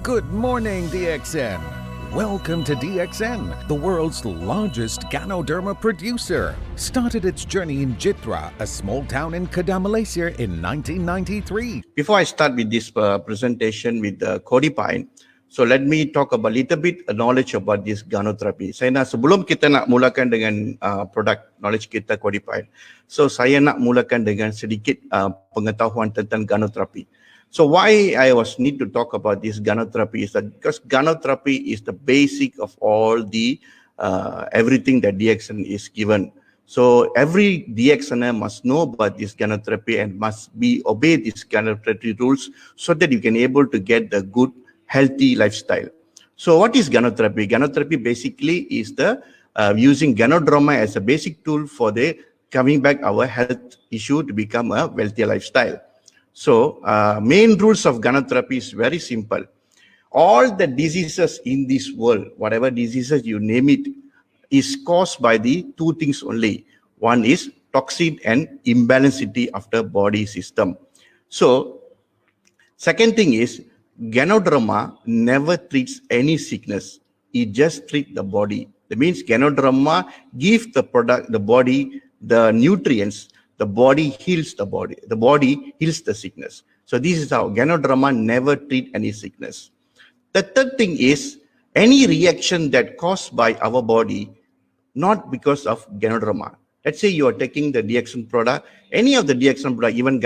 Good morning, DXN. Welcome to DXN, the world's largest Ganoderma producer. Started its journey in Jitra, a small town in Kedah, Malaysia in 1993. Before I start with this presentation with Cordypine, so let me talk about little bit knowledge about this ganotherapy. Sebelum kita nak mulakan dengan produk knowledge kita Cordypine, so saya nak mulakan dengan sedikit pengetahuan tentang ganotherapy. So why I need to talk about this ganotherapy is that because ganotherapy is the basic of all the everything that DXN is given. So every DXNer must know about this ganotherapy and must obey these ganotherapy rules so that you can able to get the good healthy lifestyle. So what is ganotherapy? Ganotherapy basically is the using Ganoderma as a basic tool for the coming back our health issue to become a wealthier lifestyle. So main rules of ganotherapy is very simple. All the diseases in this world, whatever diseases you name it, is caused by the two things only. One is toxin and imbalancity of the body system. So second thing is Ganoderma never treats any sickness. It just treats the body. That means Ganoderma gives the body the nutrients. The body heals the body heals the sickness. So this is how Ganoderma never treat any sickness. The third thing is any reaction that caused by our body, not because of Ganoderma. Let's say you are taking the DXN product, any of the DXN product, even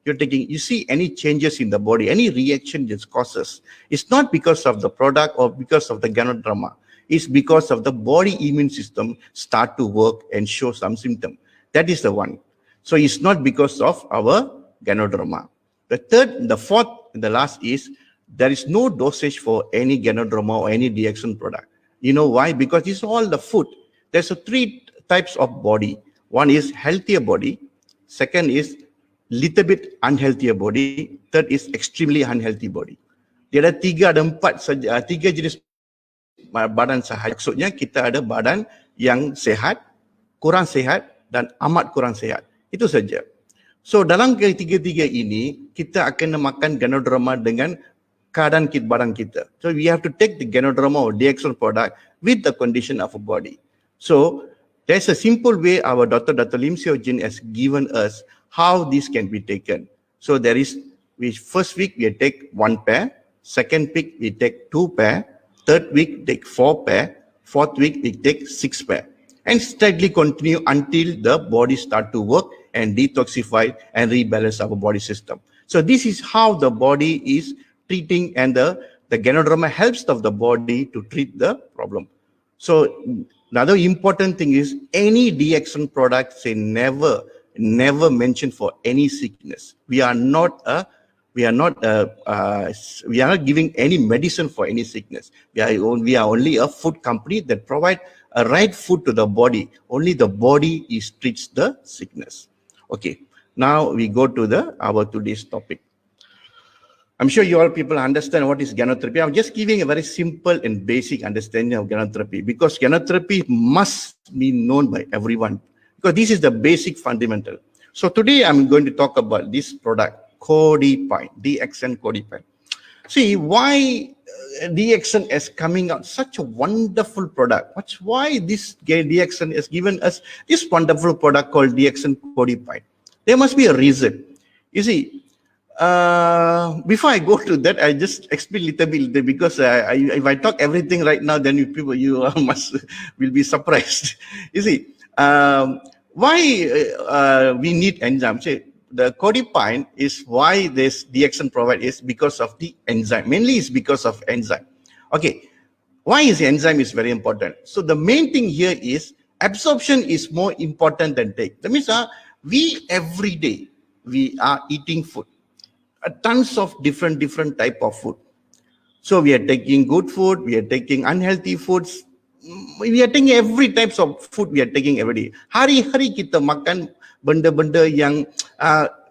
you're taking, you see any changes in the body, any reaction that causes, it's not because of the product or because of the Ganoderma. It's because of the body immune system start to work and show some symptom. That is the one. So it's not because of our Ganoderma. The third, the fourth, and the last is there is no dosage for any Ganoderma or any DXN product. You know why? Because it's all the food. There's three types of body. One is healthier body. Second is little bit unhealthier body. Third is extremely unhealthy body. Dia ada tiga jenis badan sehat. Maksudnya kita ada badan yang sehat, kurang sehat, dan amat kurang sehat. Itu saja. So dalam ketiga-tiga ini, kita akan makan Ganoderma dengan keadaan badan kita. So we have to take the Ganoderma or DXN product with the condition of a body. So there's a simple way our Dr. Lim Seo Jin has given us how this can be taken. So there is, first week we take 1 pair, second week we take 2 pair, third week take 4 pair, fourth week we take 6 pair. And steadily continue until the body start to work and detoxify and rebalance our body system. So this is how the body is treating, and the Ganoderma helps of the body to treat the problem. So another important thing is any DXN product say never mention for any sickness. We are not giving any medicine for any sickness. We are only a food company that provide a right food to the body. Only the body treats the sickness. Okay, now we go to our today's topic. I'm sure you all people understand what is ganotherapy. I'm just giving a very simple and basic understanding of ganotherapy because ganotherapy must be known by everyone because this is the basic fundamental. So today I'm going to talk about this product, Cordypine, DXN Cordypine. See why DXN is coming out such a wonderful product. Why this DXN has given us this wonderful product called DXN Cordypine. There must be a reason. You see, before I go to that, I just explain a little bit because if I talk everything right now, then you will be surprised. You see, why we need enzymes? See, the Cordypine is why this DXN provide is because of the enzyme. Mainly it's because of enzyme. Okay, why is the enzyme is very important? So the main thing here is absorption is more important than take. That means we every day we are eating food, tons of different type of food. So we are taking good food, we are taking unhealthy foods, we are taking every types of food we are taking every day. Hari-hari kita makan benda-benda yang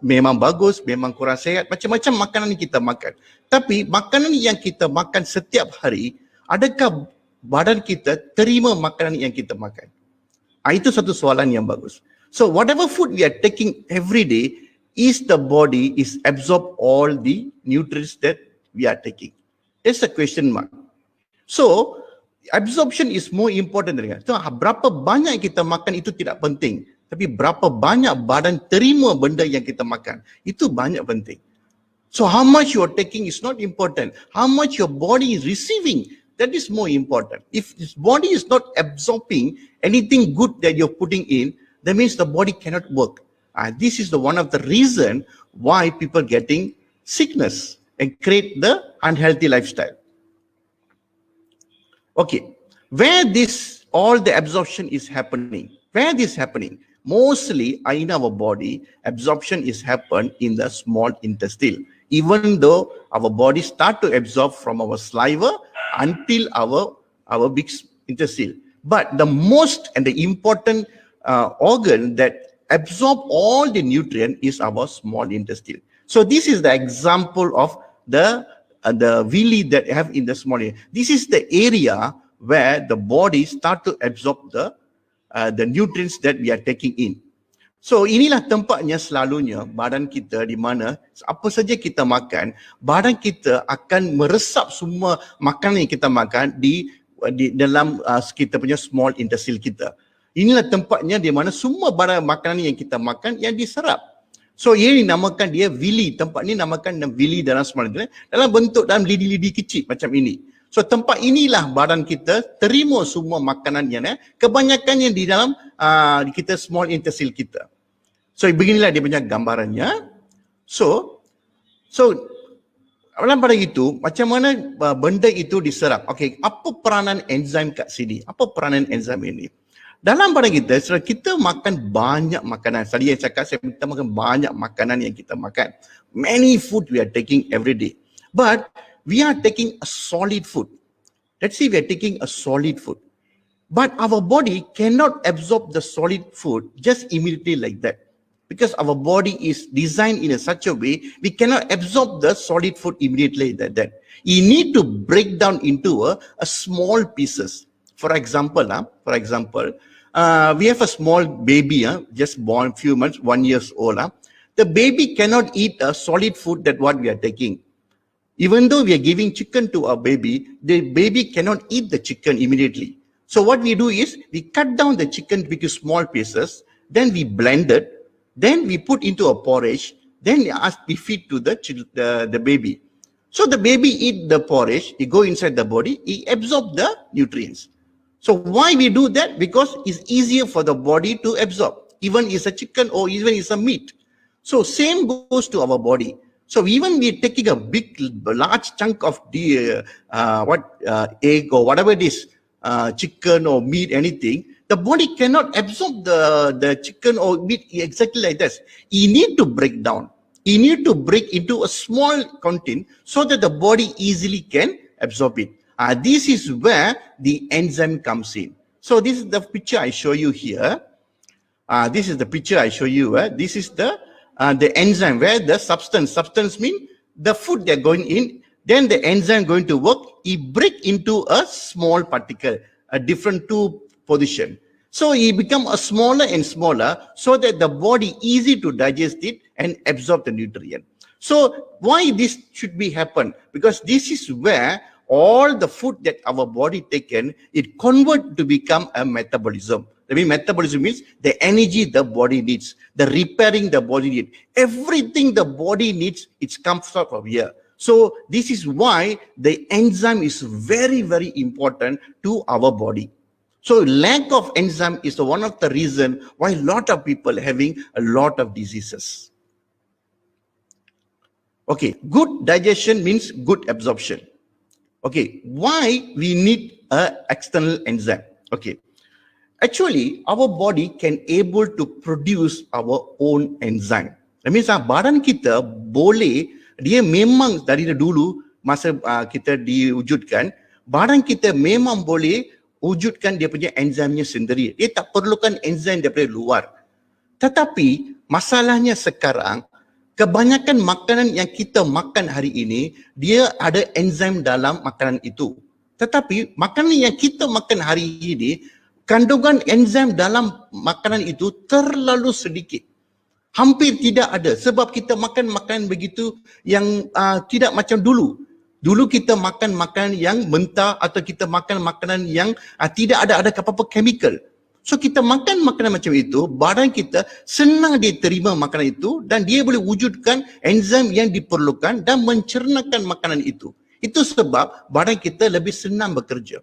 memang bagus, memang kurang sehat, macam-macam makanan yang kita makan. Tapi makanan yang kita makan setiap hari, adakah badan kita terima makanan yang kita makan? Itu satu soalan yang bagus. So whatever food we are taking every day, is the body is absorb all the nutrients that we are taking. That's the question mark. So, absorption is more important. So, berapa banyak kita makan itu tidak penting. Tapi berapa banyak badan terima benda yang kita makan, itu banyak penting. So, how much you are taking is not important. How much your body is receiving, that is more important. If this body is not absorbing anything good that you're putting in, that means the body cannot work. This is one of the reason why people getting sickness and create the unhealthy lifestyle. Okay, where all the absorption is happening, where this happening? Mostly in our body, absorption is happen in the small intestine. Even though our body start to absorb from our saliva until our big intestine. But the most and the important organ that absorb all the nutrient is our small intestine. So this is the example of the villi that have in the small intestine. This is the area where the body start to absorb the nutrients that we are taking in. So inilah tempatnya selalunya badan kita di mana apa saja kita makan, badan kita akan meresap semua makanan yang kita makan di dalam kita punya small intestine kita. Inilah tempatnya di mana semua barang makanan yang kita makan yang diserap. So ini namakan dia villi, tempat ni namakan villi dalam small intestine dalam bentuk dalam lidi-lidi kecil macam ini. So tempat inilah badan kita terima semua makanan yang kebanyakan yang di dalam kita small intestine kita. So beginilah dia punya gambarannya. So dalam pada itu macam mana benda itu diserap. Okey, apa peranan enzim kat sini? Apa peranan enzim ini? Dalam badan kita, kita makan banyak makanan. Tadi yang cakap kita makan banyak makanan yang kita makan. Many food we are taking every day. But we are taking a solid food. Let's say we are taking a solid food. But our body cannot absorb the solid food just immediately like that. Because our body is designed in such a way, we cannot absorb the solid food immediately like that. You need to break down into a small pieces. For example, we have a small baby, just born few months, 1 year old. The baby cannot eat a solid food that what we are taking. Even though we are giving chicken to our baby, the baby cannot eat the chicken immediately. So what we do is, we cut down the chicken into small pieces, then we blend it, then we put into a porridge, then we feed to the baby. So the baby eat the porridge, it go inside the body, it absorb the nutrients. So why we do that? Because it's easier for the body to absorb, even it's a chicken or even it's a meat. So same goes to our body. So even we taking a large chunk of the egg or whatever it is, chicken or meat, anything, the body cannot absorb the chicken or meat exactly like this. You need to break down. You need to break into a small content so that the body easily can absorb it. This is where the enzyme comes in. So this is the picture I show you here. This is the picture I show you. This is the enzyme where the substance mean the food they're going in. Then the enzyme going to work. It break into a small particle, a different two position. So it become a smaller and smaller so that the body easy to digest it and absorb the nutrient. So why this should be happen? Because this is where all the food that our body taken, it convert to become a metabolism. I mean, metabolism means the energy the body needs, the repairing the body needs. Everything the body needs, it comes out of here. So this is why the enzyme is very, very important to our body. So lack of enzyme is one of the reason why a lot of people having a lot of diseases. Okay, good digestion means good absorption. Okay, why we need an external enzyme? Okay, actually our body can able to produce our own enzyme. That means badan kita boleh, dia memang dari dulu masa kita diwujudkan, badan kita memang boleh wujudkan dia punya enzimnya sendiri. Dia tak perlukan enzim daripada luar. Tetapi masalahnya sekarang, kebanyakan makanan yang kita makan hari ini, dia ada enzim dalam makanan itu. Tetapi makanan yang kita makan hari ini, kandungan enzim dalam makanan itu terlalu sedikit. Hampir tidak ada sebab kita makan makanan begitu yang tidak macam dulu. Dulu kita makan makanan yang mentah atau kita makan makanan yang tidak ada apa-apa chemical. So kita makan makanan macam itu, badan kita senang dia terima makanan itu dan dia boleh wujudkan enzim yang diperlukan dan mencernakan makanan itu. Itu sebab badan kita lebih senang bekerja.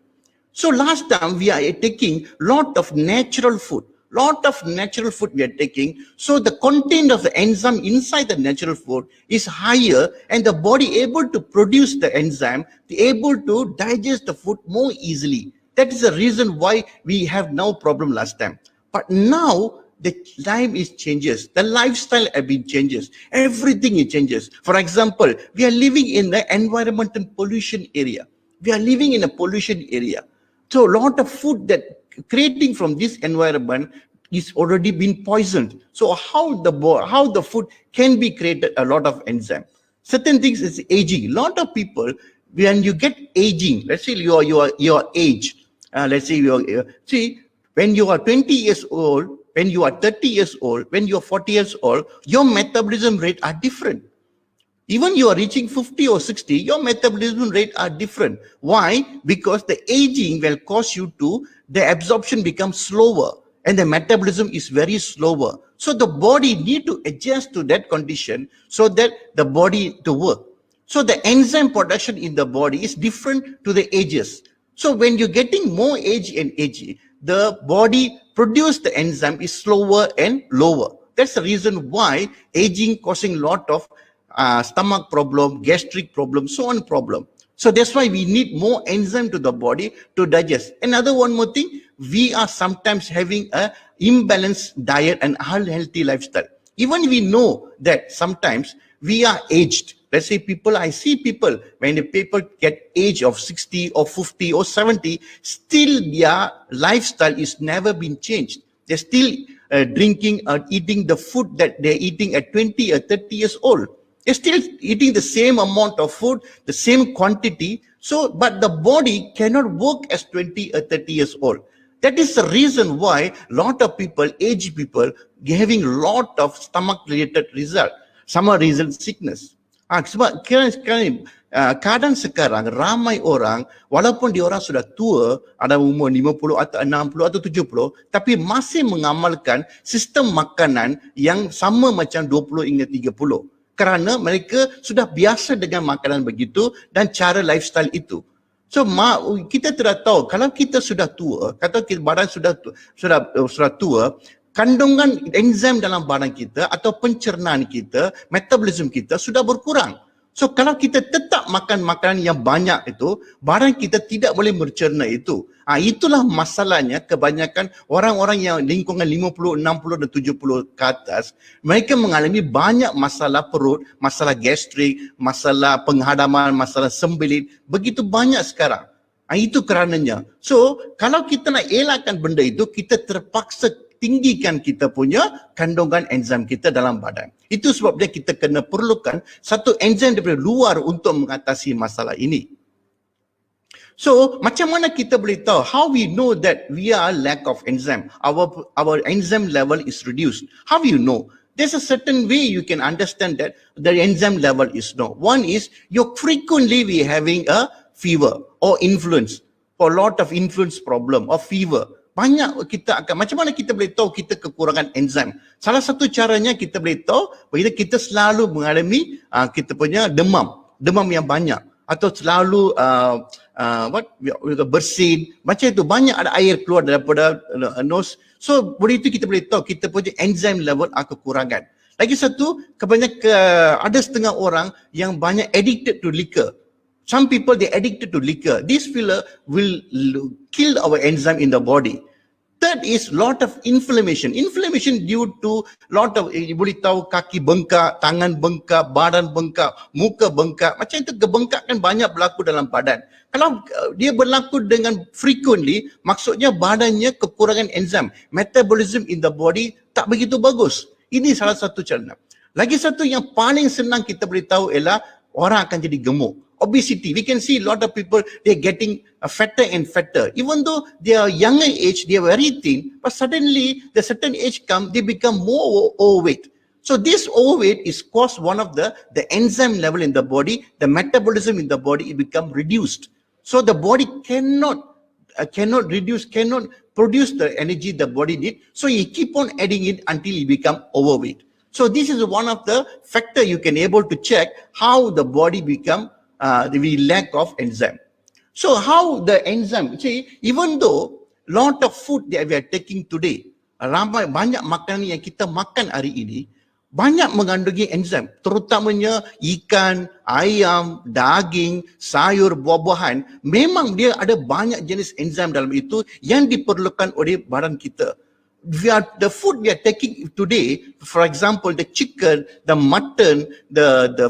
So last time we are taking lot of natural food. Lot of natural food we are taking. So the content of the enzyme inside the natural food is higher and the body able to produce the enzyme, able to digest the food more easily. That is the reason why we have no problem last time. But now the time is changes. The lifestyle have been changes. Everything is changes. For example, we are living in the environmental pollution area. We are living in a pollution area. So a lot of food that creating from this environment is already been poisoned. So how the food can be created a lot of enzyme. Certain things is aging. A lot of people, when you get aging, let's say your age, let's say when you are 20 years old, when you are 30 years old, when you are 40 years old, your metabolism rate are different. Even you are reaching 50 or 60, your metabolism rate are different. Why? Because the aging will cause you to, the absorption becomes slower and the metabolism is very slower. So the body need to adjust to that condition so that the body to work. So the enzyme production in the body is different to the ages. So when you're getting more age and age, the body produce the enzyme is slower and lower. That's the reason why aging causing lot of stomach problem, gastric problem, so on problem. So that's why we need more enzyme to the body to digest. Another one more thing, we are sometimes having a imbalanced diet and unhealthy lifestyle. Even we know that sometimes we are aged. Let's say I see people, when the people get age of 60 or 50 or 70, still their lifestyle is never been changed. They're still drinking or eating the food that they're eating at 20 or 30 years old. They're still eating the same amount of food, the same quantity. So, but the body cannot work as 20 or 30 years old. That is the reason why lot of people, aged people, having lot of stomach-related result. Some are result sickness. Sebab keadaan sekarang ramai orang walaupun dia orang sudah tua, ada umur 50 atau 60 atau 70, tapi masih mengamalkan sistem makanan yang sama macam 20 hingga 30. Kerana mereka sudah biasa dengan makanan begitu dan cara lifestyle itu. So kita tidak tahu kalau kita sudah tua, kata badan sudah tua, kandungan enzim dalam badan kita atau pencernaan kita, metabolism kita sudah berkurang. So kalau kita tetap makan makanan yang banyak itu, badan kita tidak boleh mencerna itu. Itulah masalahnya kebanyakan orang-orang yang lingkungan 50, 60 dan 70 ke atas, mereka mengalami banyak masalah perut, masalah gastrik, masalah penghadaman, masalah sembelit, begitu banyak sekarang. Itu kerananya. So kalau kita nak elakkan benda itu, kita terpaksa tinggikan kita punya kandungan enzim kita dalam badan. Itu sebabnya kita kena perlukan satu enzim daripada luar untuk mengatasi masalah ini. So, macam mana kita boleh tahu? How we know that we are lack of enzyme? Our enzyme level is reduced. How do you know? There's a certain way you can understand that the enzyme level is low. One is, you frequently we having a fever or influence, or a lot of influence problem or fever. Banyak kita akan, macam mana kita boleh tahu kita kekurangan enzim? Salah satu caranya kita boleh tahu bila kita selalu mengalami kita punya demam yang banyak atau selalu bersin, macam itu banyak ada air keluar daripada nose. So boleh itu kita boleh tahu kita punya enzim level kekurangan. Lagi satu, ada setengah orang yang banyak addicted to liquor. Some people they addicted to liquor. This filler will kill our enzyme in the body. Third is lot of inflammation. Inflammation due to lot of, boleh tahu kaki bengkak, tangan bengkak, badan bengkak, muka bengkak. Macam itu kebengkakan banyak berlaku dalam badan. Kalau dia berlaku dengan frequently, maksudnya badannya kekurangan enzim. Metabolism in the body tak begitu bagus. Ini salah satu cara. Lagi satu yang paling senang kita boleh tahu ialah orang akan jadi gemuk. Obesity, we can see a lot of people, they're getting fatter and fatter. Even though they are younger age, they are very thin, but suddenly the certain age come, they become more overweight. So this overweight is caused one of the enzyme level in the body, the metabolism in the body, it become reduced. So the body cannot produce the energy the body need. So you keep on adding it until you become overweight. So this is one of the factor you can able to check how the body become the lack of enzyme. So how the enzyme, see, even though lot of food that we are taking today, ramai banyak makanan yang kita makan hari ini, banyak mengandungi enzim, terutamanya ikan, ayam, daging, sayur, buah-buahan. Memang dia ada banyak jenis enzim dalam itu yang diperlukan oleh badan kita. The food we are taking today, for example, the chicken, the mutton, the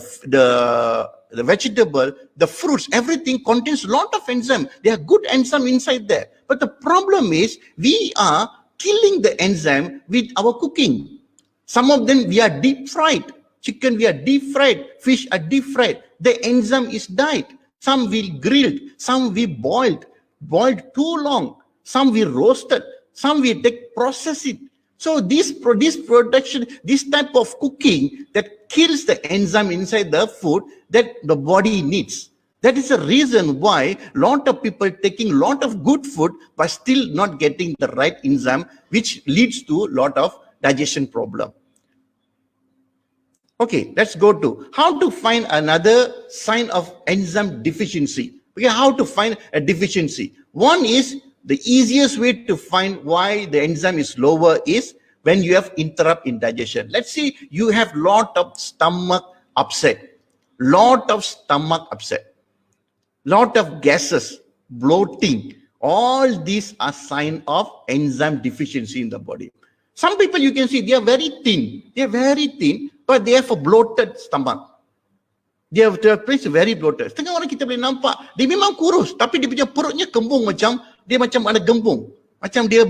vegetable, the fruits, everything contains a lot of enzyme. There are good enzyme inside there. But the problem is we are killing the enzyme with our cooking. Some of them we are deep fried. Chicken we are deep fried. Fish are deep fried. The enzyme is died. Some we grilled. Some we boiled too long. Some we roasted. Some we process it. So this production, this type of cooking that kills the enzyme inside the food that the body needs. That is the reason why lot of people taking lot of good food but still not getting the right enzyme, which leads to lot of digestion problem. Okay, let's go to how to find another sign of enzyme deficiency. Okay, how to find a deficiency. One is the easiest way to find why the enzyme is lower is when you have interrupt in digestion. Let's say you have lot of stomach upset, lot of gases, bloating. All these are sign of enzyme deficiency in the body. Some people you can see they are very thin, but they have a bloated stomach. Their place is very bloated. Setengah orang kita boleh nampak, dia memang kurus, tapi dia punya perutnya kembung macam ada gembung. Macam dia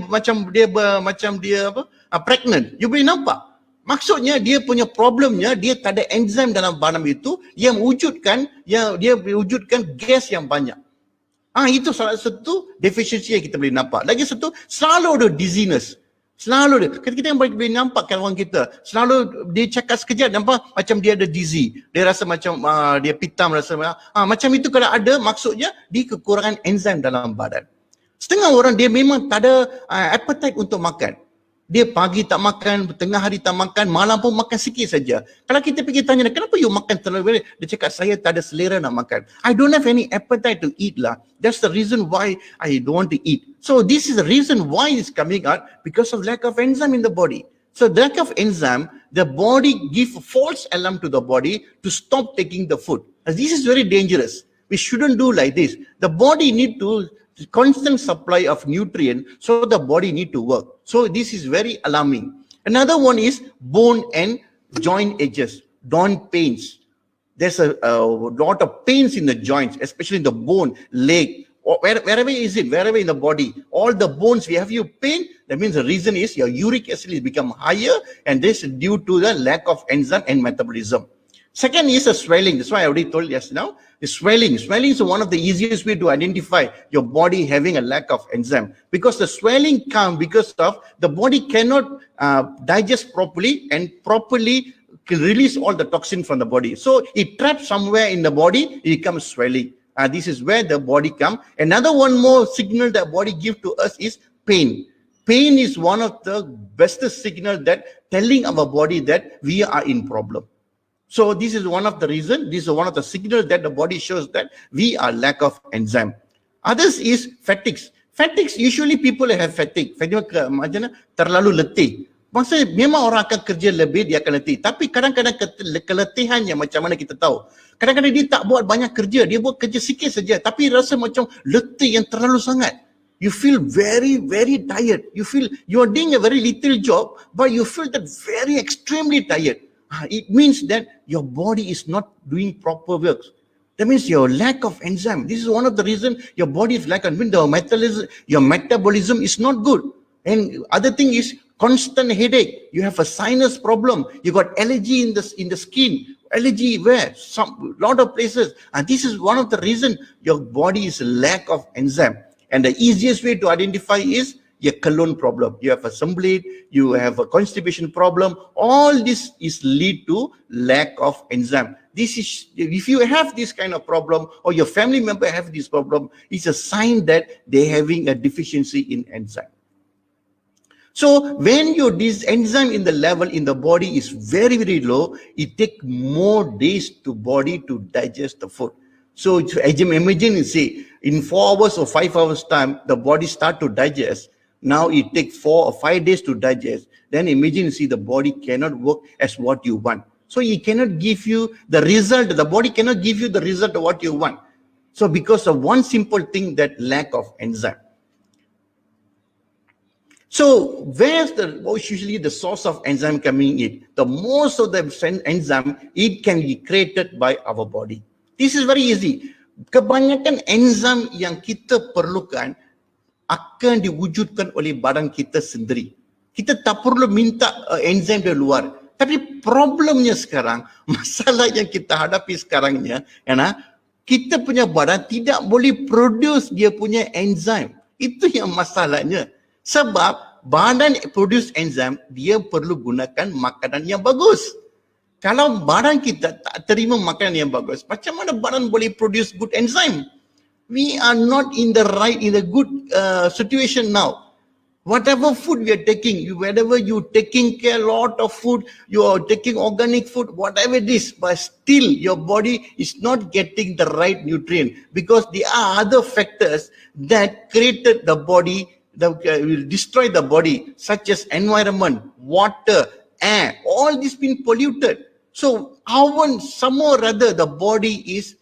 pregnant. You boleh nampak. Maksudnya dia punya problemnya dia tak ada enzim dalam badan itu yang wujudkan gas yang banyak. Itu salah satu deficiency yang kita boleh nampak. Lagi satu, selalu ada dizziness. Selalu ada. Kita yang boleh nampak kawan kita, selalu dia cakap sekejap nampak macam dia ada dizzy. Dia rasa macam dia pitam, rasa macam itu kalau ada, maksudnya dia kekurangan enzim dalam badan. Setengah orang dia memang tak ada appetite untuk makan. Dia pagi tak makan, tengah hari tak makan, malam pun makan sikit saja. Kalau kita pergi tanya, kenapa you makan terlalu banyak? Dia cakap, saya tak ada selera nak makan. I don't have any appetite to eat lah. That's the reason why I don't want to eat. So this is the reason why it's coming out, because of lack of enzyme in the body. So lack of enzyme, the body give false alarm to the body to stop taking the food. And this is very dangerous. We shouldn't do like this. The body need to constant supply of nutrient, so the body need to work. So this is very alarming. Another one is bone and joint edges, joint pains. There's a lot of pains in the joints, especially in the bone, leg, or wherever is it, wherever in the body, all the bones we have you pain. That means the reason is your uric acid has become higher, and this is due to the lack of enzyme and metabolism. Second is the swelling. That's why I already told you just now. The swelling. Swelling is one of the easiest way to identify your body having a lack of enzyme, because the swelling comes because of the body cannot digest properly and properly release all the toxin from the body. So it traps somewhere in the body, it becomes swelling. This is where the body comes. Another one more signal that body give to us is pain. Pain is one of the bestest signal that telling our body that we are in problem. So this is one of the reason, this is one of the signals that the body shows that we are lack of enzyme. Others is fatigues. Fatigues, usually people have fatigue. Fatigue macam terlalu letih. Maksudnya memang orang akan kerja lebih, dia akan letih. Tapi kadang-kadang keletihannya macam mana kita tahu. Kadang-kadang dia tak buat banyak kerja, dia buat kerja sikit saja. Tapi rasa macam letih yang terlalu sangat. You feel very, very tired. You feel you are doing a very little job, but you feel that very extremely tired. It means that your body is not doing proper work. That means your lack of enzyme. This is one of the reasons your body is lack of enzyme. Your metabolism is not good. And other thing is constant headache. You have a sinus problem. You got allergy in the skin. Allergy where? Lot of places. And this is one of the reasons your body is lack of enzyme. And the easiest way to identify is a colon problem, you have a cymbalite, you have a constipation problem. All this is lead to lack of enzyme. This is, if you have this kind of problem or your family member have this problem, it's a sign that they're having a deficiency in enzyme. So when this enzyme in the level in the body is very, very low, it takes more days to body to digest the food. So imagine, say, in 4 hours or 5 hours time, the body start to digest. Now it takes 4 or 5 days to digest. Then imagine, see, the body cannot work as what you want. So it cannot give you the result. The body cannot give you the result of what you want. So because of one simple thing, that lack of enzyme. So where's usually the source of enzyme coming in? The most of the enzyme, it can be created by our body. This is very easy. Kebanyakan enzyme yang kita perlukan akan diwujudkan oleh badan kita sendiri. Kita tak perlu minta enzyme dari luar. Tapi problemnya sekarang, masalah yang kita hadapi sekarangnya, kita punya badan tidak boleh produce dia punya enzyme. Itu yang masalahnya. Sebab badan produce enzyme, dia perlu gunakan makanan yang bagus. Kalau badan kita tak terima makanan yang bagus, macam mana badan boleh produce good enzyme? We are not in the good situation now. Whatever food we are taking, whenever you taking care a lot of food, you are taking organic food, whatever it is, but still your body is not getting the right nutrient because there are other factors that created the body, that will destroy the body, such as environment, water, air, all this been polluted. So somehow or other the body is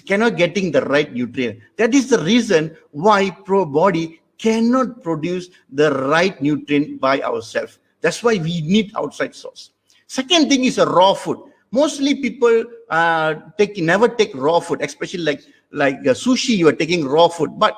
cannot getting the right nutrient. That is the reason why body cannot produce the right nutrient by ourselves. That's why we need outside source. Second thing is a raw food. Mostly people never take raw food, especially like sushi, you are taking raw food, but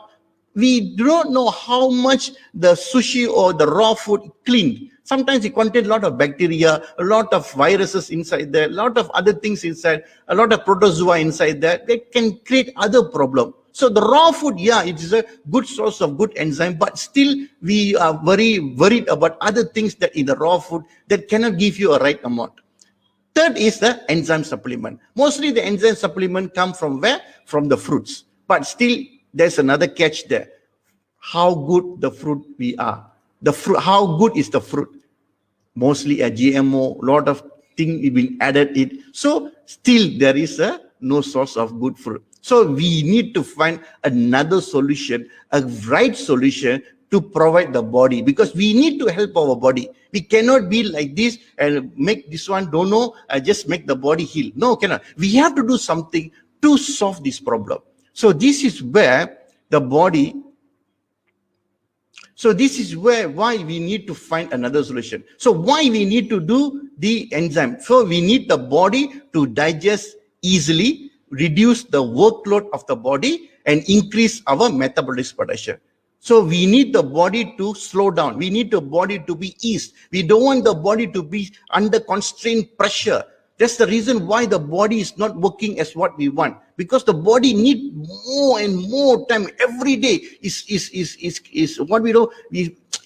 we do not know how much the sushi or the raw food cleaned. Sometimes it contains a lot of bacteria, a lot of viruses inside there, a lot of other things inside, a lot of protozoa inside there. They can create other problems. So the raw food, yeah, it is a good source of good enzyme, but still we are very worried about other things that in the raw food that cannot give you a right amount. Third is the enzyme supplement. Mostly the enzyme supplement come from where? From the fruits. But still there's another catch there. How good the fruit we are. The fruit, how good is the fruit? Mostly a GMO, lot of things been added it. So still there is no source of good fruit. So we need to find another solution, a right solution to provide the body, because we need to help our body. We cannot be like this and make this one don't know, just make the body heal. No, cannot. We have to do something to solve this problem. So this is where the body, so this is why we need to find another solution. So why we need to do the enzyme? So we need the body to digest easily, reduce the workload of the body, and increase our metabolism potential. So we need the body to slow down. We need the body to be eased. We don't want the body to be under constrained pressure. That's the reason why the body is not working as what we want, because the body needs more and more time every day. Is what we do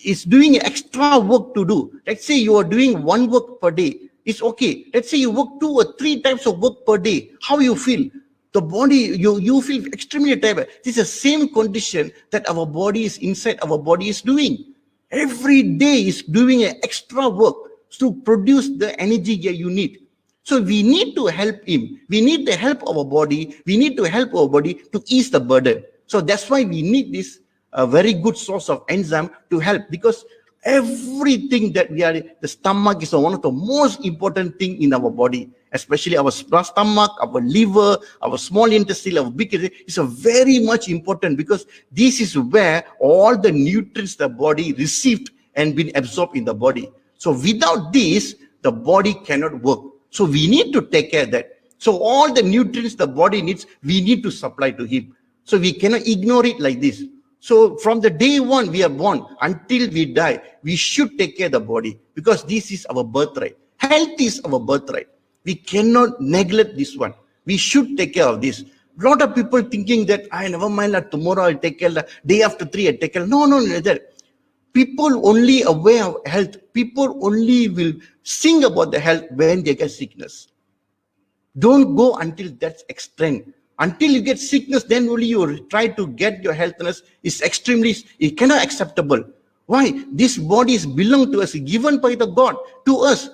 is doing extra work to do. Let's say you are doing one work per day. It's okay. Let's say you work 2 or 3 times of work per day. How you feel? The body, you feel extremely tired. This is the same condition that our body is inside. Our body is doing every day is doing an extra work to produce the energy that you need. So we need to help him. We need to help our body. We need to help our body to ease the burden. So that's why we need this very good source of enzyme to help, because everything that we are, the stomach is one of the most important thing in our body, especially our stomach, our liver, our small intestine, our big intestine is a very much important, because this is where all the nutrients the body received and been absorbed in the body. So without this, the body cannot work. So we need to take care of that. So all the nutrients the body needs, we need to supply to him. So we cannot ignore it like this. So from the day one we are born until we die, we should take care of the body, because this is our birthright. Health is our birthright. We cannot neglect this one. We should take care of this. A lot of people thinking that, I never mind, tomorrow I'll take care, day after 3 I'll take care. No, that. People only aware of health. People only will sing about the health when they get sickness. Don't go until that extreme. Until you get sickness, then only you try to get your healthiness. Is extremely, it cannot acceptable. Why? This body is belong to us, given by the God to us.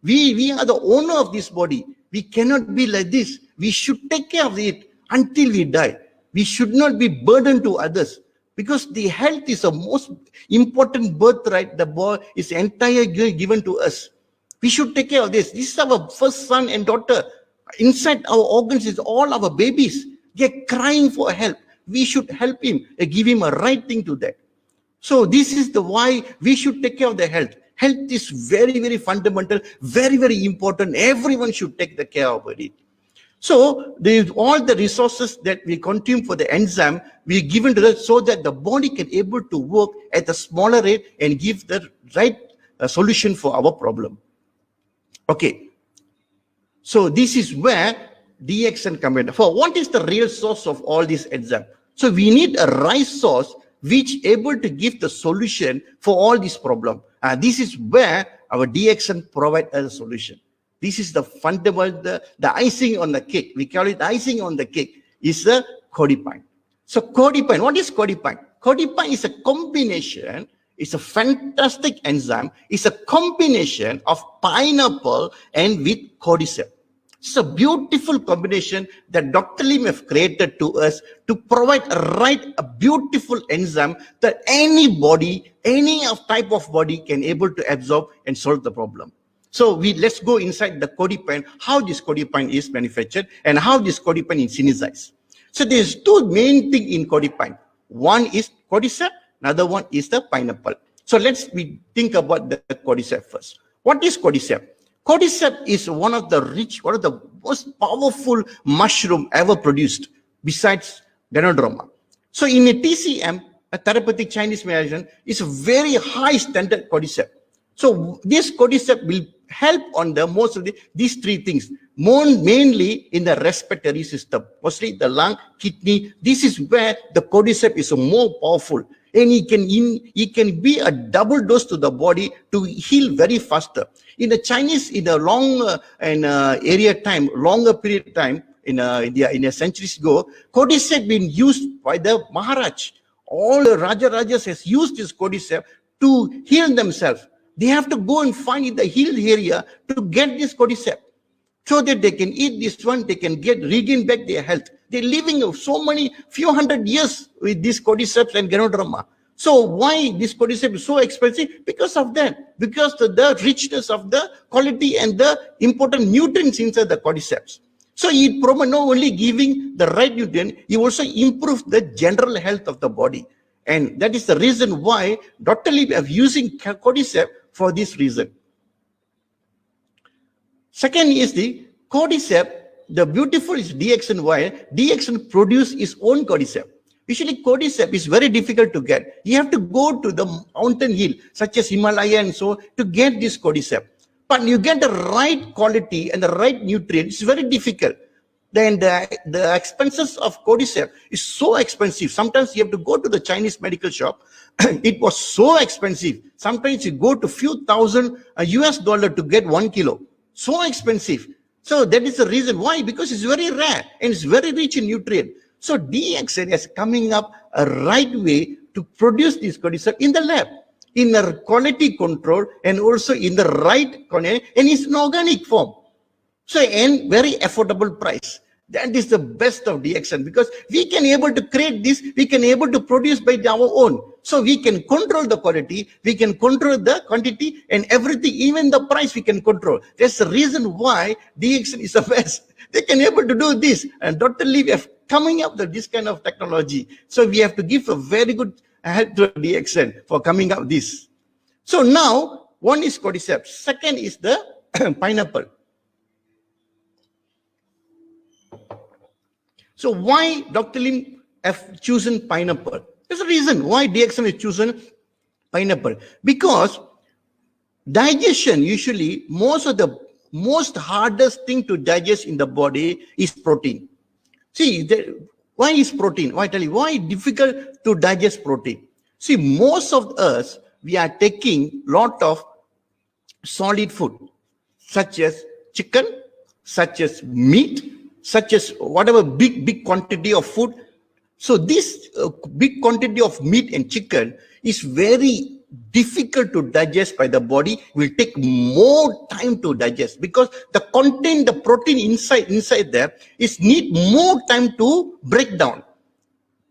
We are the owner of this body. We cannot be like this. We should take care of it until we die. We should not be burdened to others, because the health is the most important birthright. The body is entire given to us. We should take care of this. This is our first son and daughter. Inside our organs is all our babies. They're crying for help. We should help him and give him a right thing to that. So this is the why we should take care of the health. Health is very, very fundamental, very, very important. Everyone should take the care of it. So all the resources that we consume for the enzyme, we given to that so that the body can able to work at a smaller rate and give the right solution for our problem. Okay. So this is where DXN comes in. For what is the real source of all these enzymes? So we need a right source which able to give the solution for all these problems. This is where our DXN provide a solution. This is the fundamental, the icing on the cake. We call it icing on the cake is the Cordypine. So Cordypine, what is Cordypine? Cordypine is a combination. It's a fantastic enzyme. It's a combination of pineapple and with cordyceps. It's a beautiful combination that Dr. Lim have created to us to provide a beautiful enzyme that any body, any type of body can able to absorb and solve the problem. So let's go inside the Cordypine, how this Cordypine is manufactured and how this Cordypine is synthesized. So there's two main things in Cordypine. One is cordyceps, another one is the pineapple. So let's think about the cordyceps first. What is cordyceps? Cordyceps is one of the most powerful mushroom ever produced besides Ganoderma. So in a TCM, a therapeutic Chinese medicine, is a very high standard cordyceps. So this cordyceps will help on the most of these three things, mainly in the respiratory system, mostly the lung, kidney. This is where the cordyceps is more powerful. And it can be a double dose to the body to heal very faster. In the Chinese, in a long longer period of time, in a centuries ago, cordyceps been used by the Maharaj. All the Rajas has used this cordyceps to heal themselves. They have to go and find in the healed area to get this cordyceps, so that they can eat this one, they can regain back their health. They're living few hundred years with this cordyceps and Ganoderma. So why this cordyceps is so expensive? Because of that. Because the richness of the quality and the important nutrients inside the cordyceps. So it not only giving the right nutrient, it also improves the general health of the body. And that is the reason why Dr. Lee is using cordyceps for this reason. Second is the cordyceps. The beautiful is DXN. Why? DXN produce its own cordyceps. Usually cordyceps is very difficult to get. You have to go to the mountain hill, such as Himalaya and so, to get this cordyceps. But you get the right quality and the right nutrients, it's very difficult. Then the expenses of cordyceps is so expensive. Sometimes you have to go to the Chinese medical shop. It was so expensive. Sometimes you go to few thousand US dollar to get 1 kilo. So expensive. So that is the reason why, because it's very rare and it's very rich in nutrient. So DXN is coming up a right way to produce this cordyceps in the lab, in a quality control and also in the right, and it's an organic form. So, and very affordable price. That is the best of DXN, because we can able to create this, we can able to produce by our own. So we can control the quality, we can control the quantity and everything, even the price we can control. That's the reason why DXN is the best. They can able to do this. And Dr. Lee have coming up with this kind of technology. So we have to give a very good help to DXN for coming up this. So now, one is cordyceps. Second is the pineapple. So why Dr. Lim have chosen pineapple? There's a reason why DXN has chosen pineapple. Because digestion, usually most hardest thing to digest in the body is protein. See, why is protein? Why I tell you, why difficult to digest protein? See, most of us we are taking lot of solid food, such as chicken, such as meat, such as whatever big quantity of food. So this big quantity of meat and chicken is very difficult to digest by the body, will take more time to digest because the content, the protein inside there is need more time to break down.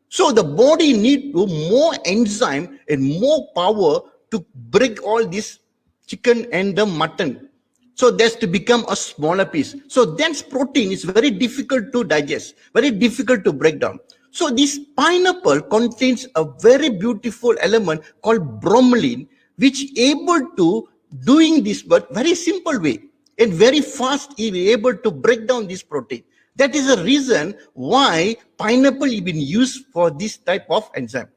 So the body need more enzyme and more power to break all this chicken and the mutton. So that's to become a smaller piece. So dense protein is very difficult to digest, very difficult to break down. So this pineapple contains a very beautiful element called bromelain, which able to doing this but very simple way and very fast is able to break down this protein. That is the reason why pineapple is been used for this type of enzyme.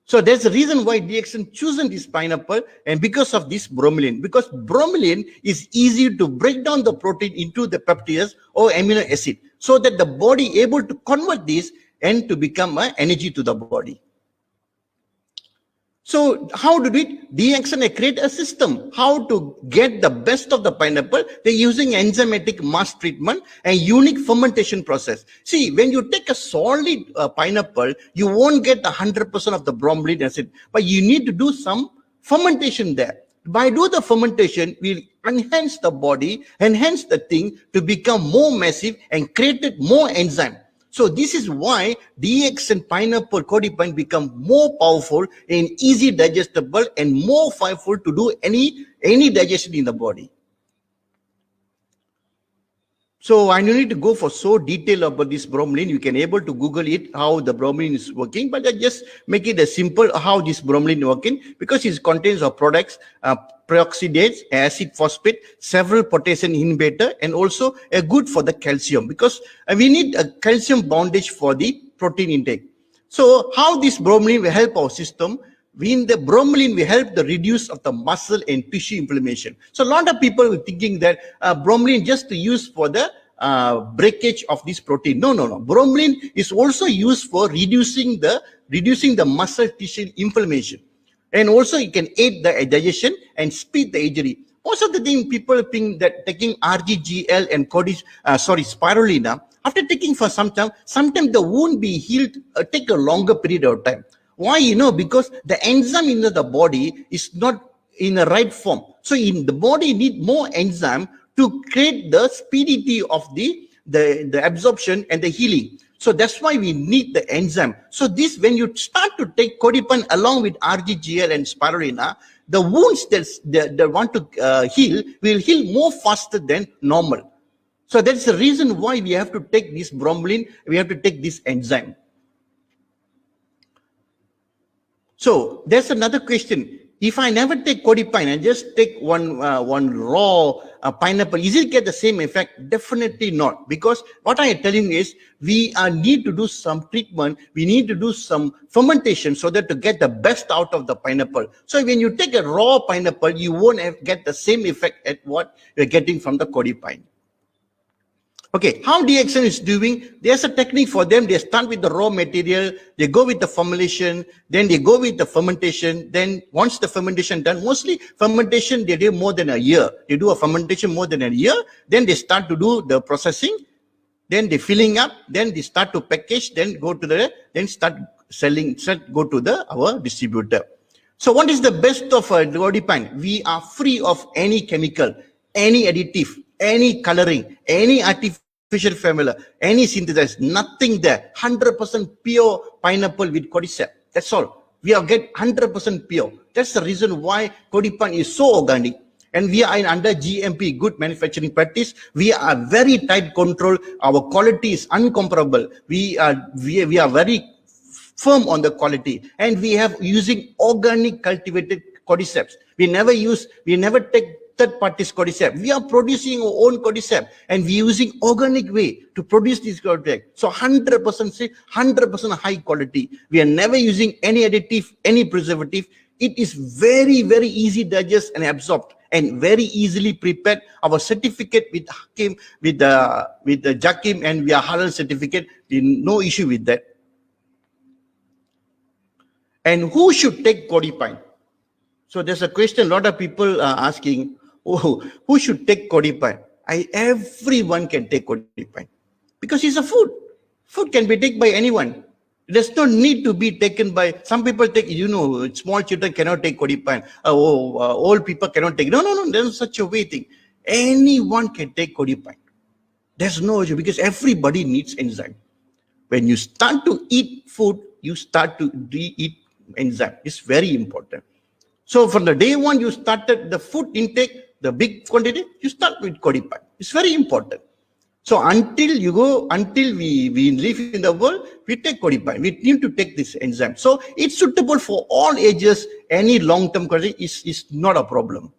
So that's the reason why DXN chosen this pineapple, and because of this bromelain, because bromelain is easy to break down the protein into the peptides or amino acid, so that the body able to convert this and to become an energy to the body. So how to do it? DXN create a system how to get the best of the pineapple. They're using enzymatic mass treatment and unique fermentation process. See, when you take a solid pineapple, you won't get 100% of the bromelain acid, but you need to do some fermentation there. By doing the fermentation, we'll enhance the body, enhance the thing to become more massive and create more enzyme. So this is why DXN pineapple Cordypine become more powerful and easy digestible and more powerful to do any digestion in the body. So I don't need to go for so detail about this bromelain. You can able to Google it, how the bromelain is working, but I just make it as simple how this bromelain working, because it contains of products, peroxidase, acid phosphate, several potassium inhibitor, and also a good for the calcium, because we need a calcium bondage for the protein intake. So how this bromelain will help our system? In the bromelain will help the reduce of the muscle and tissue inflammation. So a lot of people were thinking that bromelain just to use for the breakage of this protein. No. Bromelain is also used for reducing the muscle tissue inflammation. And also it can aid the digestion and speed the injury. Most of the time people think that taking RGGL and spirulina, after taking for some time, sometimes the wound be healed, take a longer period of time. Why? Because the enzyme in the body is not in the right form. So in the body need more enzyme to create the speedity of the absorption and the healing. So that's why we need the enzyme. So this, when you start to take Cordypine along with RGGL and spirulina, the wounds that want to heal will heal more faster than normal. So that's the reason why we have to take this bromelain, we have to take this enzyme. So there's another question. If I never take Cordypine and just take one raw pineapple, is it get the same effect? Definitely not. Because what I am telling you is we need to do some treatment. We need to do some fermentation so that to get the best out of the pineapple. So when you take a raw pineapple, you won't get the same effect at what you're getting from the Cordypine. Okay, how DXN is doing, there's a technique for them. They start with the raw material, they go with the formulation, then they go with the fermentation. Then once the fermentation done, mostly fermentation, they do more than a year. They do a fermentation more than a year. Then they start to do the processing. Then they filling up. Then they start to package. Then go to then start selling. Go to our distributor. So what is the best of Cordypine? We are free of any chemical, any additive, any coloring, any artificial formula, any synthesizer, nothing there. 100% pure pineapple with Cordyceps. That's all. We are get 100% pure. That's the reason why Cordypine is so organic. And we are under GMP, good manufacturing practice. We are very tight control. Our quality is incomparable. We are very firm on the quality. And we have using organic cultivated Cordyceps. We never take third party's Cordyceps. We are producing our own Cordyceps, and we are using organic way to produce this Cordyceps. So 100% high quality. We are never using any additive, any preservative. It is very, very easy digest and absorbed, and very easily prepared. Our certificate with Hakim, with the Jakim, and we are halal certificate. No issue with that. And who should take Cordypine? So there's a question, a lot of people are asking, oh, who should take Cordypine? Everyone can take Cordypine because it's a food. Food can be taken by anyone. It does not need to be taken by, some people take, small children cannot take Cordypine. Old people cannot take. No, there's such a way thing. Anyone can take Cordypine. There's no issue because everybody needs enzyme. When you start to eat food, you start to eat enzyme. It's very important. So from the day one you started the food intake, the big quantity, you start with Cordypine. It's very important. So until we live in the world, we take Cordypine. We need to take this enzyme. So it's suitable for all ages. Any long-term condition is not a problem.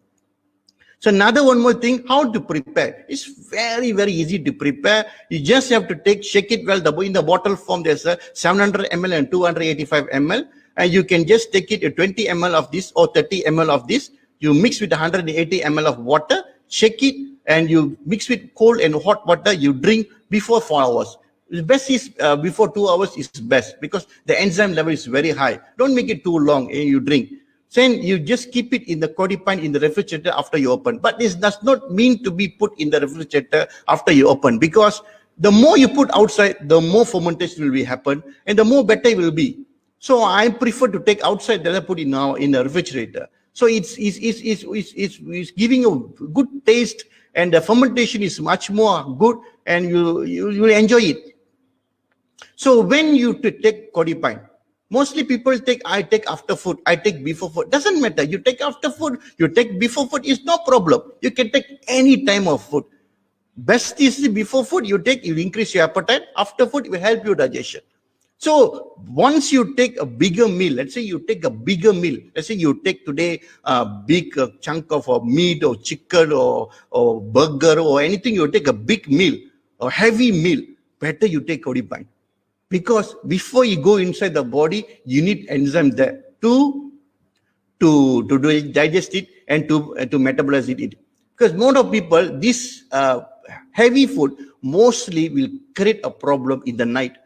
So another one more thing, how to prepare. It's very, very easy to prepare. You just have to shake it well. In the bottle form, there's a 700 ml and 285 ml. And you can just take it 20 ml of this or 30 ml of this. You mix with 180 ml of water, shake it, and you mix with cold and hot water. You drink before 4 hours. The best is before 2 hours is best because the enzyme level is very high. Don't make it too long and you drink. Then you just keep it in the Cordypine in the refrigerator after you open. But this does not mean to be put in the refrigerator after you open because the more you put outside, the more fermentation will happen and the more better it will be. So I prefer to take outside than I put it now in the refrigerator. So it's giving a good taste and the fermentation is much more good and you enjoy it. So when you take Cordypine, mostly people I take after food, I take before food. Doesn't matter. You take after food, you take before food, is no problem. You can take any time of food. Best is before food, you increase your appetite. After food, it will help your digestion. So once you take a bigger meal, let's say you take a bigger meal. Let's say you take today a big chunk of meat or chicken or burger or anything. You take a big meal, a heavy meal. Better you take Cordypine. Because before you go inside the body, you need enzyme there to digest it and to metabolize it. Because most of people, this heavy food mostly will create a problem in the night.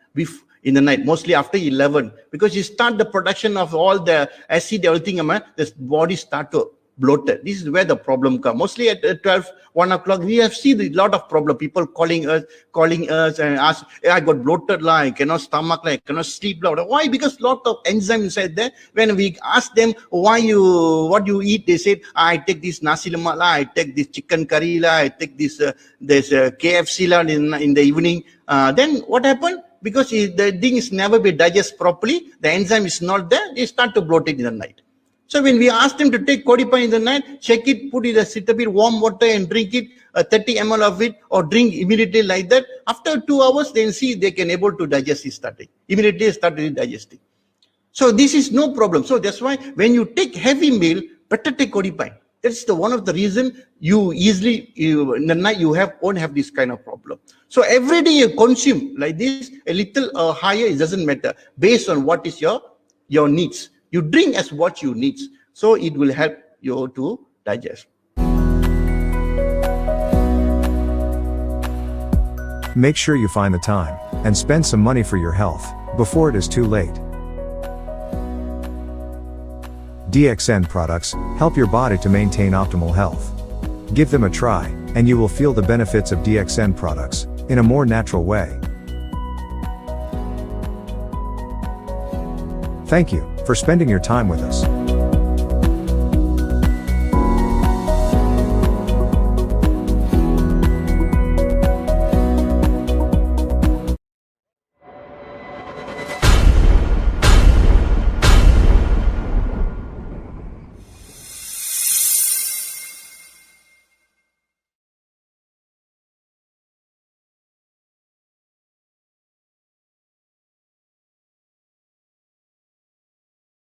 Mostly after 11, because you start the production of all the acid, everything, the body start to bloated. This is where the problem comes. Mostly at 12, 1 o'clock, we have seen a lot of problem. People calling us and ask, hey, I got bloated, I cannot stomach, I cannot sleep. Why? Because lot of enzyme inside there. When we ask them what you eat, they said, I take this nasi lemak, I take this chicken curry, I take this KFC in the evening. Then what happened? Because the thing is never be digested properly, the enzyme is not there, they start to bloat it in the night. So when we ask them to take Cordypine in the night, check it, put it a sit a bit warm water and drink it, 30 ml of it, or drink immediately like that. After 2 hours, then see they can able to digest it starting. Immediately start digesting. So this is no problem. So that's why when you take heavy meal, better take Cordypine. That's one of the reason you easily in the night you won't have this kind of problem. So every day you consume like this, a little higher, it doesn't matter, based on what is your needs. You drink as what you need, so it will help you to digest. Make sure you find the time and spend some money for your health before it is too late. DXN products help your body to maintain optimal health. Give them a try, and you will feel the benefits of DXN products in a more natural way. Thank you for spending your time with us.